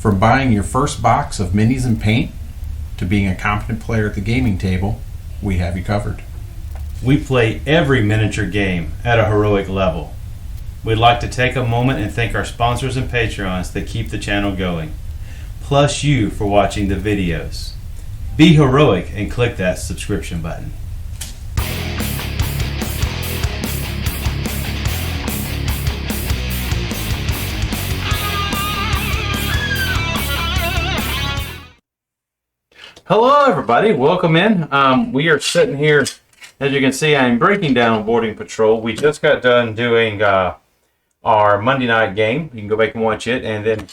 From buying your first box of minis and paint to being a competent player at the gaming table, we have you covered. We play every miniature game at a heroic level. We'd like to take a moment and thank our sponsors and Patreons that keep the channel going, plus you for watching the videos. Be heroic and click that subscription button. Hello everybody, welcome in. We are sitting here, as you can see, I'm breaking down Boarding Patrol. We just got done doing our Monday night game. You can go back and watch it, and then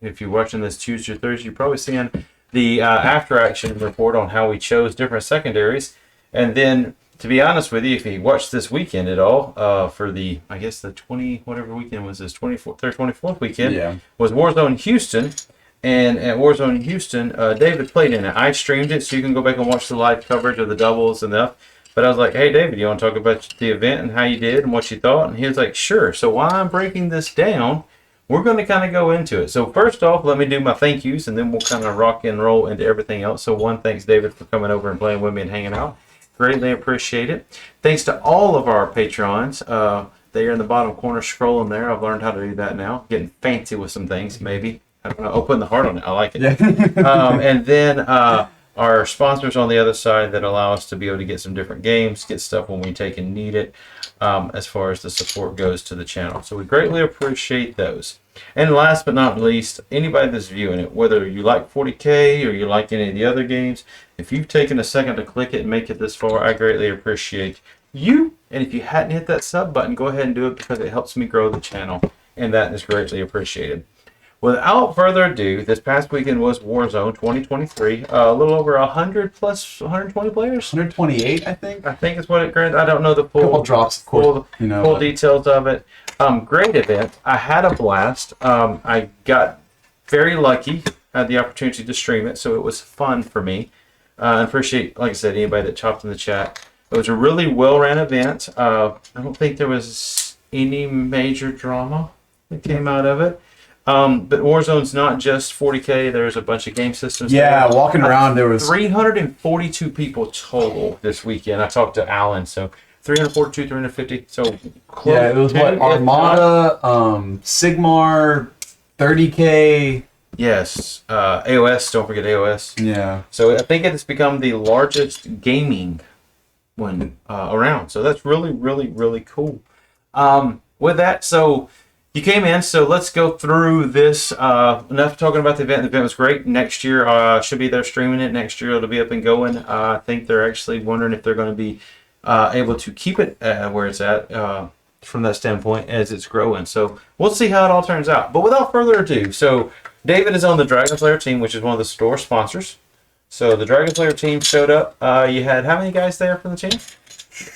if you're watching this Tuesday or Thursday, you're probably seeing the after action report on how we chose different secondaries. And then, to be honest with you, if you watched this weekend at all, for the, I guess the 20, whatever weekend was this, 24th, 24th weekend, was Warzone Houston. And at Warzone Houston, David played in it. I streamed it, so you can go back and watch the live coverage of the doubles and stuff. But I was like, hey, David, you want to talk about the event and how you did and what you thought? And he was like, sure. So while I'm breaking this down, we're going to kind of go into it. So first off, let me do my thank yous, and then we'll kind of rock and roll into everything else. So one, thanks, David, for coming over and playing with me and hanging out. Greatly appreciate it. Thanks to all of our Patrons. They are in the bottom corner scrolling there. I've learned how to do that now. Getting fancy with some things, maybe. I don't know. Oh, putting the heart on it. I like it. Yeah. And then our sponsors on the other side that allow us to be able to get some different games, get stuff when we take and need it, as far as the support goes to the channel. So we greatly appreciate those. And last but not least, anybody that's viewing it, whether you like 40K or you like any of the other games, if you've taken a second to click it and make it this far, I greatly appreciate you. And if you hadn't hit that sub button, go ahead and do it because it helps me grow the channel, and that is greatly appreciated. Without further ado, this past weekend was Warzone 2023. A little over 100 plus 120 players. 128, I think. I think is what it granted. I don't know the full couple drops, of course, full details of it. Great event. I had a blast. I got very lucky. I had the opportunity to stream it, so it was fun for me. I appreciate, like I said, anybody that chopped in the chat. It was a really well-ran event. I don't think there was any major drama that came out of it. But Warzone's not just 40K. There's a bunch of game systems. Yeah, there. Walking around, there was 342 people total this weekend. I talked to Alan, so 342, 350. So close. Yeah, it was what Armada, Sigmar, 30K. Yes, AOS. Don't forget AOS. Yeah. So I think it has become the largest gaming one around. So that's really, really, really cool. With that, so. You came in, so let's go through this. Enough talking about the event. The event was great. Next year, should be there streaming it. Next year, it'll be up and going. I think they're actually wondering if they're going to be able to keep it where it's at from that standpoint as it's growing. So we'll see how it all turns out. But without further ado, so David is on the Dragon Slayer team, which is one of the store sponsors. So the Dragon Slayer team showed up. You had how many guys there from the team?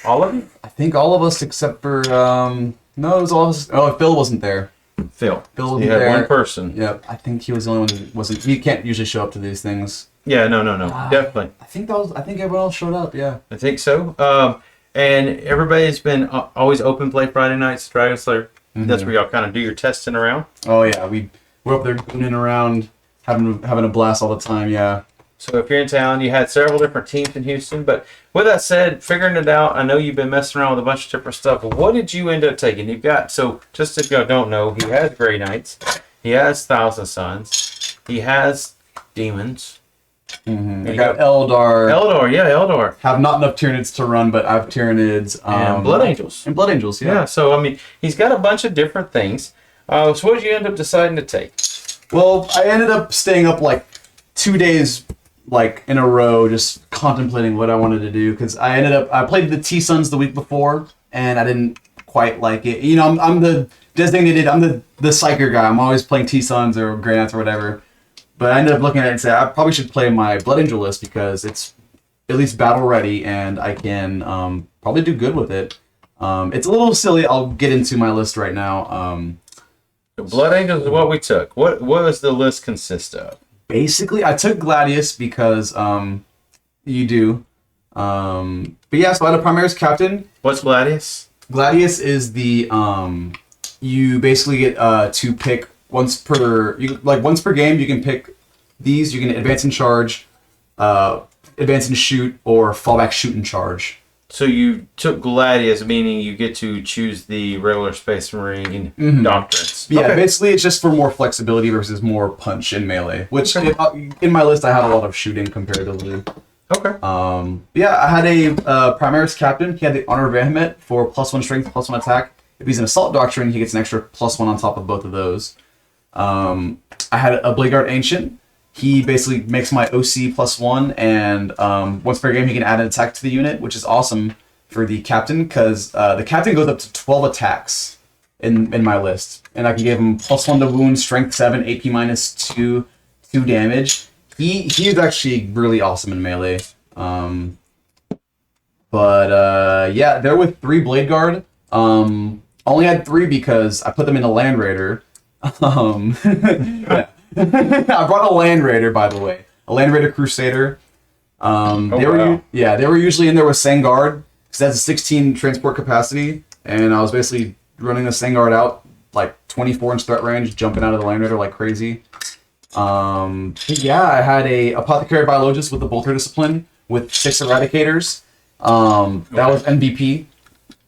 All of you? I think all of us except for... No, it was all. Oh, Phil wasn't there. Phil wasn't there. One person. Yep. I think he was the only one who wasn't. He can't usually show up to these things. Yeah, no, definitely. I think everyone else showed up. Yeah. I think so. And everybody's been always open play Friday nights, Dragon Slayer. Mm-hmm. That's where y'all kind of do your testing around. Oh yeah, we're up there gooning around, having a blast all the time. Yeah. So if you're in town, you had several different teams in Houston. But with that said, figuring it out, I know you've been messing around with a bunch of different stuff. What did you end up taking? You've got, so just if y'all don't know, he has Grey Knights. He has Thousand Suns. He has Demons. Mm-hmm. I got Eldar. Eldar. Have not enough Tyranids to run, but I have Tyranids. And Blood Angels. And Blood Angels, yeah. Yeah, so, I mean, he's got a bunch of different things. So what did you end up deciding to take? Well, I ended up staying up like 2 days in a row, just contemplating what I wanted to do, because I played the T-Suns the week before, and I didn't quite like it. You know, I'm the Psyker guy. I'm always playing T-Suns or Grey Knights or whatever. But I ended up looking at it and said, I probably should play my Blood Angel list, because it's at least battle ready, and I can probably do good with it. It's a little silly. I'll get into my list right now. Blood Angels is what we took. What does the list consist of? Basically, I took Gladius because you do. But yeah, so I had a Primaris captain. What's Gladius? Gladius is the you basically get to pick once per game. You can pick these. You can advance and charge, advance and shoot, or fall back, shoot and charge. So you took Gladius, meaning you get to choose the regular Space Marine doctrines. Yeah, Okay. basically it's just for more flexibility versus more punch in melee. Which in my list I have a lot of shooting comparatively. Okay. Yeah, I had a Primaris captain. He had the Honor of Vehement for +1 strength, +1 attack. If he's an assault doctrine, he gets an extra +1 on top of both of those. I had a Blade Guard Ancient. He basically makes my OC +1, and once per game he can add an attack to the unit, which is awesome for the captain, because the captain goes up to 12 attacks in my list. And I can give him +1 to wound, strength 7, AP -2, 2 damage. He is actually really awesome in melee. Yeah, they're with 3 Blade Guard. Only had 3 because I put them in a Land Raider. I brought a Land Raider, by the way. A Land Raider Crusader. They were usually in there with Sangard, because that's a 16 transport capacity, and I was basically running the Sangard out, like 24-inch threat range, jumping out of the Land Raider like crazy. Yeah, I had a Apothecary Biologist with the Bolter Discipline with 6 Eradicators. That was MVP.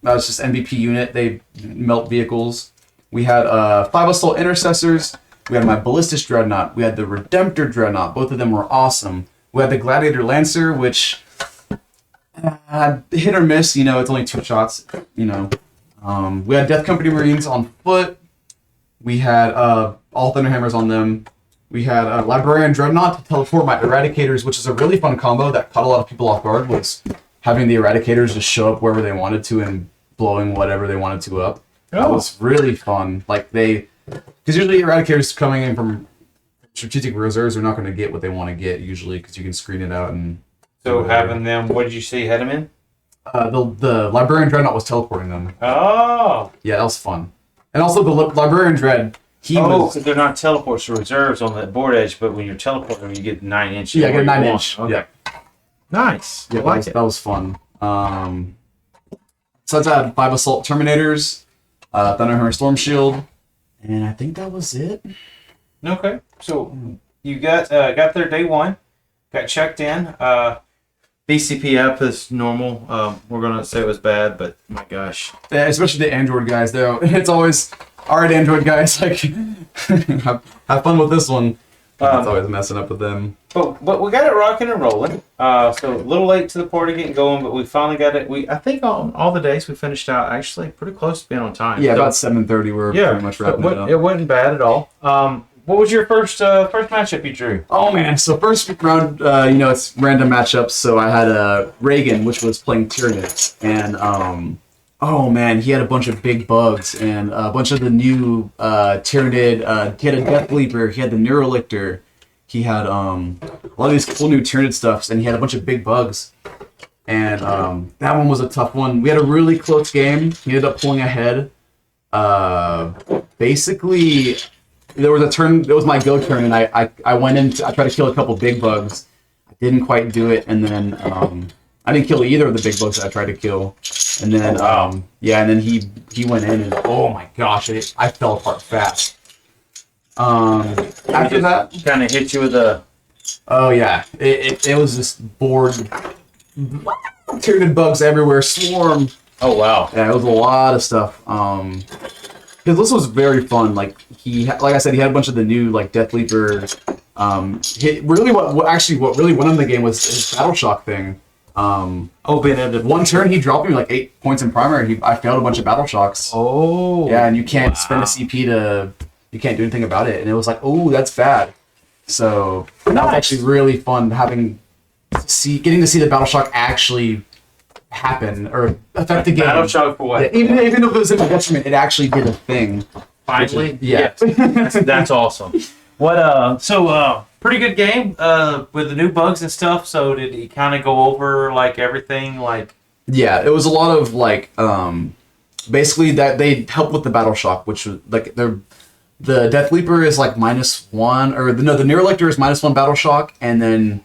That was just MVP unit. They melt vehicles. We had 5 Assault Intercessors. We had my Ballistus Dreadnought. We had the Redemptor Dreadnought. Both of them were awesome. We had the Gladiator Lancer, which hit or miss. You know, it's only 2 shots. You know, we had Death Company Marines on foot. We had all Thunderhammers on them. We had Librarian Dreadnought to teleport my Eradicators, which is a really fun combo that caught a lot of people off guard. Was having the Eradicators just show up wherever they wanted to and blowing whatever they wanted to up. That was really fun. Like because usually Eradicators coming in from strategic reserves are not going to get what they want to get usually, because you can screen it out and. So having them, what did you say you had them in? The Librarian Dreadnought was teleporting them. Oh. Yeah, that was fun. And also the Librarian Dread. Because they're not teleports or reserves on the board edge, but when you're teleporting them, you get 9-inch. Yeah, I get a 9-inch. Okay. Yeah. Nice. Yeah, I like it. That was fun. So I had 5 Assault Terminators, Thunderhammer Storm Shield, and I think that was it. Okay. So you got there day 1, got checked in. BCP app is normal. We're gonna say it was bad, but my gosh. Yeah, especially the Android guys, though. It's always, alright, Android guys, like, have fun with this one. It's always messing up with them. But we got it rocking and rolling. So a little late to the party getting going, but we finally got it. I think on all the days we finished out actually pretty close to being on time. Yeah, so, about 7:30 we were pretty much wrapping it up. It wasn't bad at all. What was your first matchup you drew? Oh man, so first round, it's random matchups. So I had Reagan, which was playing Tyrannid, and oh man, he had a bunch of big bugs and a bunch of the new Tyrannid. He had a Death Leaper, he had the Neurolictor, he had a lot of these cool new Tyrannid stuffs, and he had a bunch of big bugs. And that one was a tough one. We had a really close game. He ended up pulling ahead. Basically, there was a turn. It was my go turn, and I went in. I tried to kill a couple big bugs. I didn't quite do it, and then I didn't kill either of the big bugs that I tried to kill. And then and then he went in, and oh my gosh, I fell apart fast. After that, kind of hit you with a. Oh yeah, it was just bored. Tyrannid bugs everywhere, swarm. Oh wow. Yeah, it was a lot of stuff. Because this was very fun. Like like I said, he had a bunch of the new like Death Leaper. What really won him the game was his Battle Shock thing. Being able to One turn he dropped me like 8 points in primary. I failed a bunch of Battle Shocks. Oh. Yeah, and you can't spend a CP you can't do anything about it. And it was like, oh, that's bad. So that was actually really fun getting to see the Battle Shock actually happen or affect the game. Battle Shock for what? Yeah, even if it was in a detriment, it actually did a thing. Finally, yeah. Yes. That's awesome. Pretty good game with the new bugs and stuff. So did he kind of go over like everything like? Yeah, it was a lot of like basically that they help with the Battle Shock, which was like the Death Leaper is like -1, or the Neurolictor is -1 Battle Shock, and then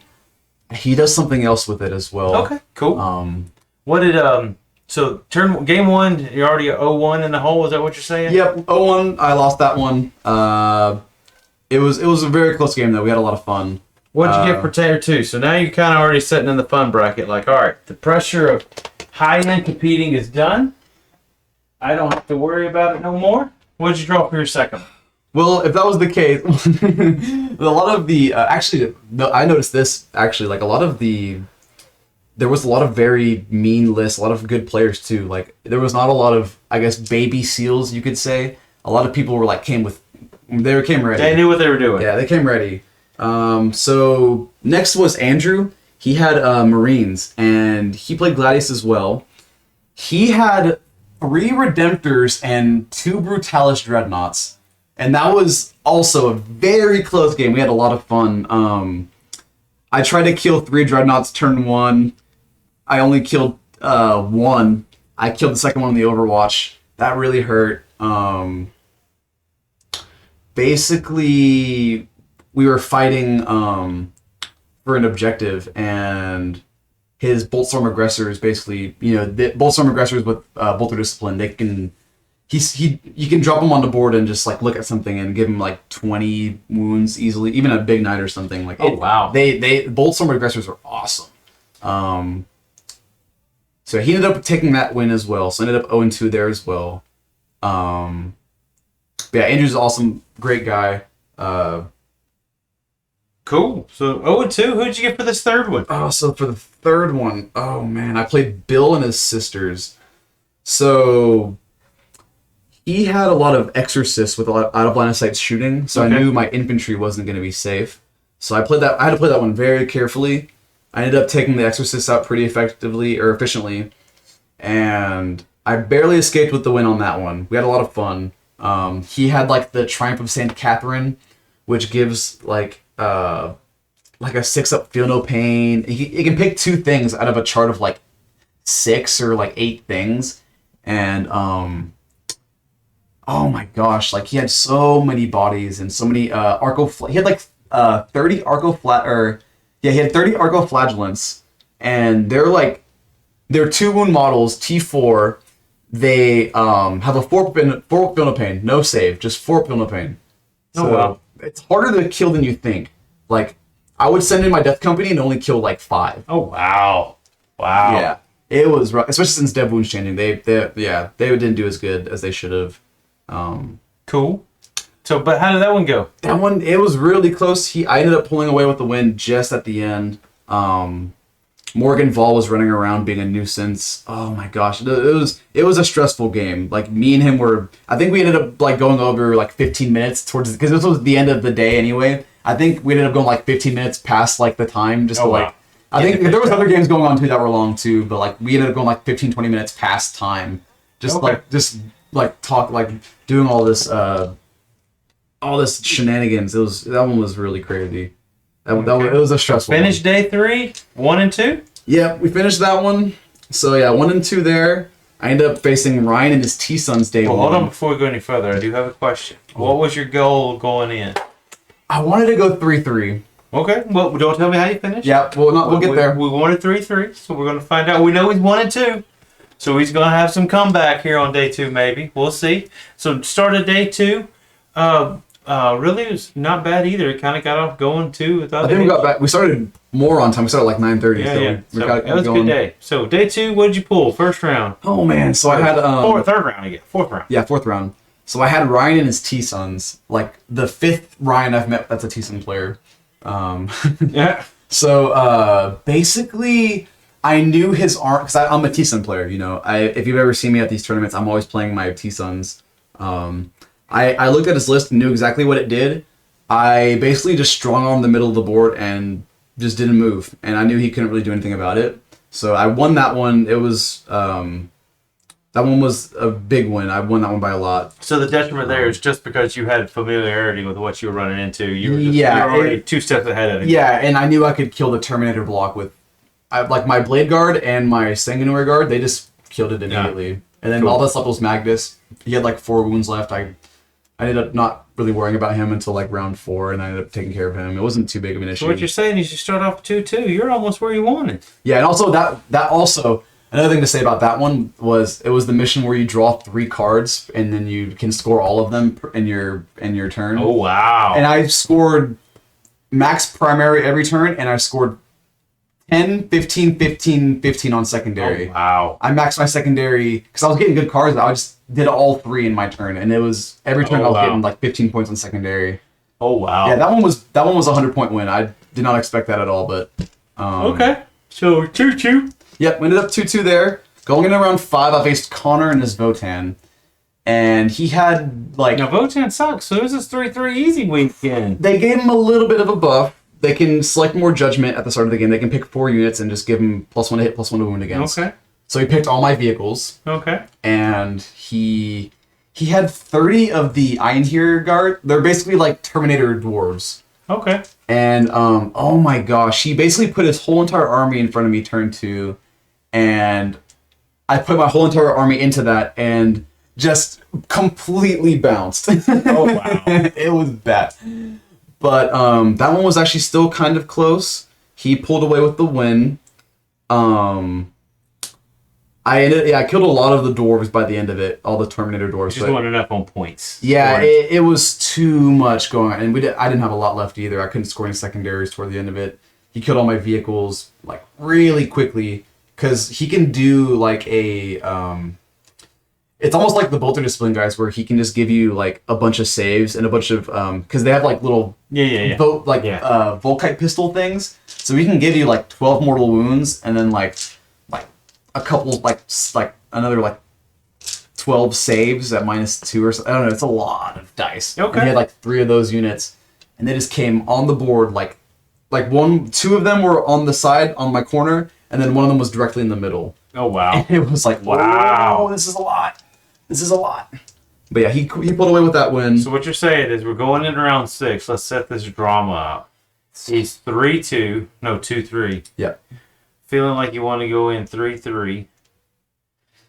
he does something else with it as well. Okay, cool. What did So game one, you're already 0-1 in the hole. Is that what you're saying? Yep, 0-1. I lost that one. It was a very close game though. We had a lot of fun. What'd you get for tier 2? So now you're kind of already sitting in the fun bracket. Like, all right, the pressure of high-end competing is done. I don't have to worry about it no more. What'd you draw for your second one? Well, if that was the case, a lot of the I noticed this actually. Like there was a lot of very mean lists, a lot of good players too. Like there was not a lot of, I guess, baby seals, you could say. A lot of people were like came ready. They knew what they were doing. Yeah, they came ready. So next was Andrew. He had Marines and he played Gladius as well. He had 3 Redemptors and 2 Brutalis Dreadnoughts. And that was also a very close game. We had a lot of fun. I tried to kill 3 Dreadnoughts turn 1. I only killed 1. I killed the second one in the Overwatch. That really hurt. Basically, we were fighting for an objective, and his Boltstorm aggressors basically, the Boltstorm aggressors with Bolter Discipline, they can... you can drop him on the board and just like look at something and give him like 20 wounds easily, even a big knight or something. Like, wow! They Boltstorm aggressors are awesome. So he ended up taking that win as well. So ended up 0-2 there as well. But yeah, Andrew's awesome, great guy. Cool. So 0-2. Who'd you get for this third one? Oh, so for the third one, oh man, I played Bill and his sisters. So he had a lot of exorcists with a lot of out of line of sight shooting, so I knew my infantry wasn't going to be safe. So I had to play that one very carefully. I ended up taking the exorcists out pretty effectively or efficiently, and I barely escaped with the win on that one. We had a lot of fun. He had like the Triumph of Saint Catherine, which gives like a 6-up feel no pain. He can pick 2 things out of a chart of like 6 or like 8 things, and oh my gosh, like he had so many bodies and so many he had like 30 he had 30 Arcoflagellants, and they're 2 wound models, T4. They have a 4 feel no pain, no save, just 4 feel no pain. So wow. It's harder to kill than you think. Like I would send in my death company and only kill like 5. Oh wow. Wow. Yeah. It was rough, especially since dev wounds changing. They didn't do as good as they should have. Cool. So, but how did that one go? That one, it was really close. I ended up pulling away with the win just at the end. Morgan Vol was running around being a nuisance. Oh my gosh, it was a stressful game. Like me and him I think we ended up like going over like 15 minutes because this was the end of the day anyway. I think we ended up going like 15 minutes past like the time just wow. I think there was other games going on too that were long too, but like we ended up going like 15, 20 minutes past time. Just doing all this shenanigans. That one was really crazy. It was a stressful Finished day 3, 1 and 2? Yeah, we finished that one. So yeah, 1 and 2 there. I ended up facing Ryan and his T-Sons day 1. Hold on, before we go any further, I do have a question. What was your goal going in? I wanted to go 3-3. Okay, well, don't tell me how you finished. Yeah, we'll get there. We wanted 3-3, so we're going to find out. We know he's 1 and 2. So he's going to have some comeback here on day 2, maybe. We'll see. So started day 2. Really, it was not bad either. It kind of got off going too. I think we got back. We started more on time. We started like 9:30. Yeah. So it was a good day. So day 2, what did you pull? First round. Oh man. So I had third round again. 4th round. Yeah, 4th round. So I had Ryan and his T-Sons. Like the 5th Ryan I've met that's a T-Son player. Yeah. So basically, I knew his arm because I'm a T-Son player. If you've ever seen me at these tournaments, I'm always playing my T-Sons. I looked at his list and knew exactly what it did. I basically just strung on the middle of the board and just didn't move, and I knew he couldn't really do anything about it. So I won that one. It was that one was a big win. I won that one by a lot. So the detriment there is just because you had familiarity with what you were running into. You were already 2 steps ahead of him. Yeah, and I knew I could kill the Terminator block with, like my Blade Guard and my Sanguinary Guard. They just killed it immediately. Yeah. And then all that's left was Magnus. He had like 4 wounds left. I ended up not really worrying about him until like round 4, and I ended up taking care of him. It wasn't too big of an issue. So what you're saying is you start off 2-2. You're almost where you wanted. Yeah, and also that also Another thing to say about that one was it was the mission where you draw 3 cards and then you can score all of them in your turn. Oh wow! And I scored max primary every turn, and I scored 10, 15, 15, 15 on secondary. Oh, wow! I maxed my secondary because I was getting good cards. I just did all 3 in my turn, and it was every turn I was getting like 15 points on secondary. Oh wow! Yeah, that one was a 100-point win. I did not expect that at all, but okay. So 2-2. Yep, we ended up 2-2 there. Going into round 5, I faced Connor and his Votan. And he had, like... Now, Votan sucks, so this is 3-3 easy weekend. They gave him a little bit of a buff. They can select more judgment at the start of the game. They can pick 4 units and just give him +1 to hit, +1 to wound against. Okay. So he picked all my vehicles. Okay. And he had 30 of the Einherjar Guard. They're basically like Terminator dwarves. Okay. And, oh my gosh, he basically put his whole entire army in front of me turn 2. And I put my whole entire army into that and just completely bounced. Oh, wow. It was bad. But that one was actually still kind of close. He pulled away with the win. I killed a lot of the dwarves by the end of it, all the Terminator dwarves. Just wasn't enough on points. Yeah, it was too much going on. And I didn't have a lot left either. I couldn't score any secondaries toward the end of it. He killed all my vehicles like really quickly. Because he can do like a, it's almost like the Bolter Discipline guys where he can just give you like a bunch of saves and a bunch of, because they have like little Volkite pistol things. So he can give you like 12 mortal wounds and then like a couple, like another like 12 saves at -2 or something. I don't know, it's a lot of dice. Okay. And he had like 3 of those units and they just came on the board like 2 of them were on the side on my corner. And then one of them was directly in the middle. Oh, wow. And it was like, wow, this is a lot. This is a lot. But yeah, he pulled away with that win. So what you're saying is we're going into round 6. Let's set this drama up. He's 2-3. Yeah. Feeling like you want to go in 3-3.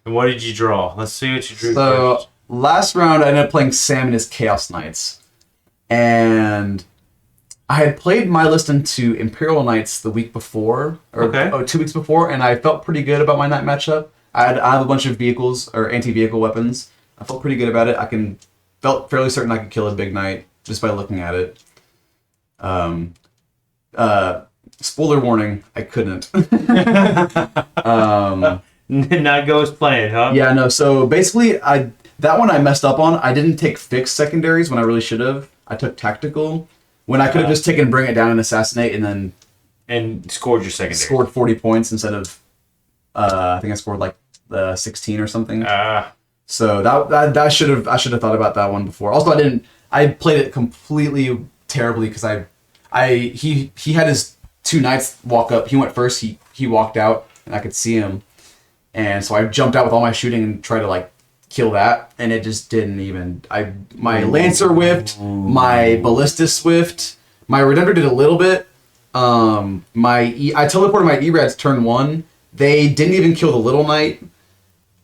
And what did you draw? Let's see what you drew So first. last round, I ended up playing Sam and his Chaos Knights. And I had played my list into Imperial Knights the week before, or 2 weeks before, and I felt pretty good about my knight matchup. I have a bunch of vehicles, or anti-vehicle weapons. I felt pretty good about it. Felt fairly certain I could kill a big knight just by looking at it. Spoiler warning, I couldn't. Not go as planned, huh? Yeah, no, so basically, that one I messed up on. I didn't take fixed secondaries when I really should have. I took tactical. When I could have just taken Bring It Down and Assassinate and then... And scored your secondary. Scored 40 points instead of... I think I scored like 16 or something. So that I should have thought about that one before. Also, I played it completely terribly because he had his 2 knights walk up. He went first, he walked out, and I could see him. And so I jumped out with all my shooting and tried to like kill that, and it just didn't even. My Lancer whiffed, my Ballista whiffed, my Redemptor did a little bit. I teleported my E-Rads turn 1. They didn't even kill the little knight.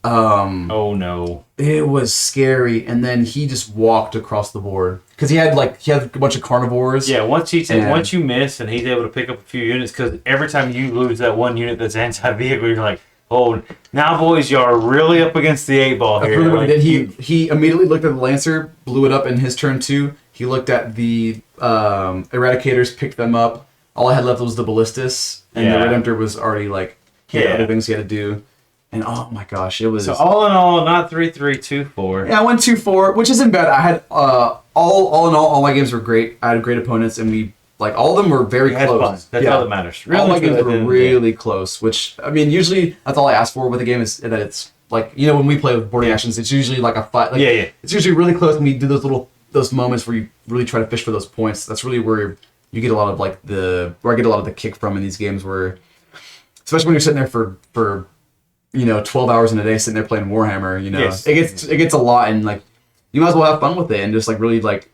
Oh no! It was scary, and then he just walked across the board because he had a bunch of carnivores. Yeah, once you miss and he's able to pick up a few units, because every time you lose that one unit that's anti-vehicle, you're like, oh, now boys, you are really up against the 8 ball here. That's really what he did. He immediately looked at the Lancer, blew it up in his turn 2. He looked at the Eradicators, picked them up. All I had left was the Ballistas, and the Redemptor was already like he had other things he had to do. And oh my gosh, it was... So all in all, not 3-3, 2-4. Yeah, I went 2-4, which isn't bad. I had, all in all my games were great. I had great opponents, and we, like, all of them were very close. Fun. That's all that matters. All my games were really close, which, I mean, usually that's all I ask for with a game is that it's, like, you know, when we play with boarding actions, it's usually like a fight. Like, it's usually really close, and we do those moments where you really try to fish for those points. That's really where you get a lot of, like, where I get a lot of the kick from in these games where, especially when you're sitting there for 12 hours in a day sitting there playing Warhammer, it gets a lot, and like you might as well have fun with it and just like really like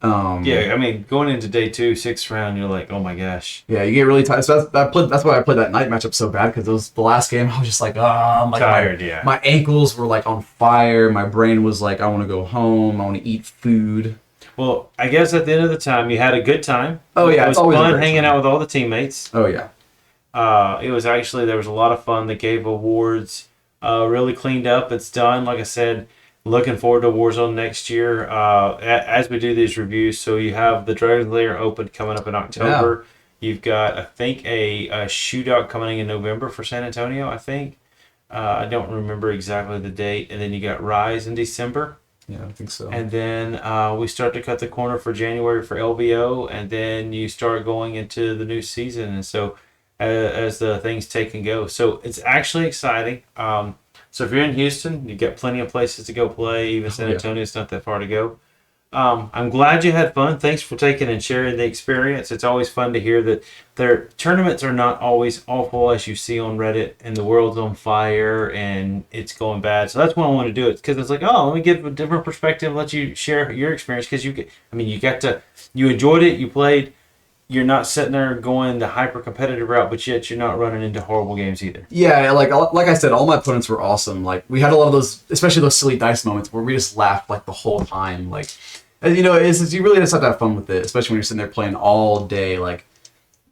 I mean, going into day 2, 6th round, you're like, oh my gosh. Yeah, you get really tired. So that's why I played that night matchup so bad, because the last game I was just like, I'm like tired. My ankles were like on fire. My brain was like, I want to go home. I want to eat food. Well, I guess at the end of the time, you had a good time. Oh yeah, it was fun hanging out with all the teammates. Oh yeah. It was actually, there was a lot of fun. They gave awards, really cleaned up. It's done. Like I said, looking forward to Warzone next year as we do these reviews. So you have the Dragon's Lair Open coming up in October. You've got, I think, a shootout coming in November for San Antonio, I think. I don't remember exactly the date. And then you got Rise in December. Yeah, I think so. And then we start to cut the corner for January for LVO. And then you start going into the new season. And so as the things take and go. So it's actually exciting. So if you're in Houston, you get plenty of places to go play. Even San Antonio, it's not that far to go. I'm glad you had fun. Thanks for taking and sharing the experience. It's always fun to hear that their tournaments are not always awful as you see on Reddit and the world's on fire and it's going bad. So that's why I want to do it, because it's like, oh, let me give a different perspective, let you share your experience, because you enjoyed it, you played. You're not sitting there going the hyper competitive route, but yet you're not running into horrible games either. Yeah, like I said, all my opponents were awesome. Like, we had a lot of those, especially those silly dice moments where we just laughed like the whole time. Like, and, you really just have to have fun with it, especially when you're sitting there playing all day. Like,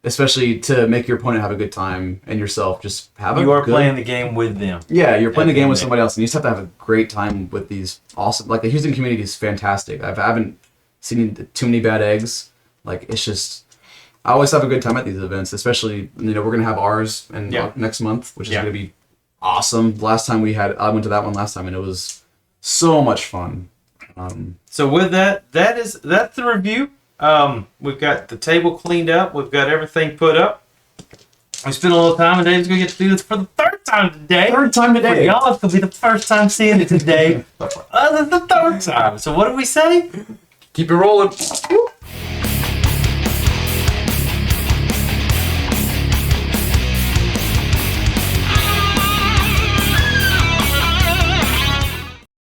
especially to make your opponent have a good time and yourself just have a good... You are playing the game with them. Yeah, you're playing the game with somebody else, and you just have to have a great time with these awesome... Like, the Houston community is fantastic. I haven't seen too many bad eggs. Like, it's just... I always have a good time at these events, especially, we're going to have ours next month, which is going to be awesome. Last time I went to that one last time, and it was so much fun. So with that's the review. We've got the table cleaned up. We've got everything put up. We spent a little time, and Dave's going to get to do this for the third time today. Third time today. For y'all, it's going to be the first time seeing it today. The third time. So what did we say? Keep it rolling.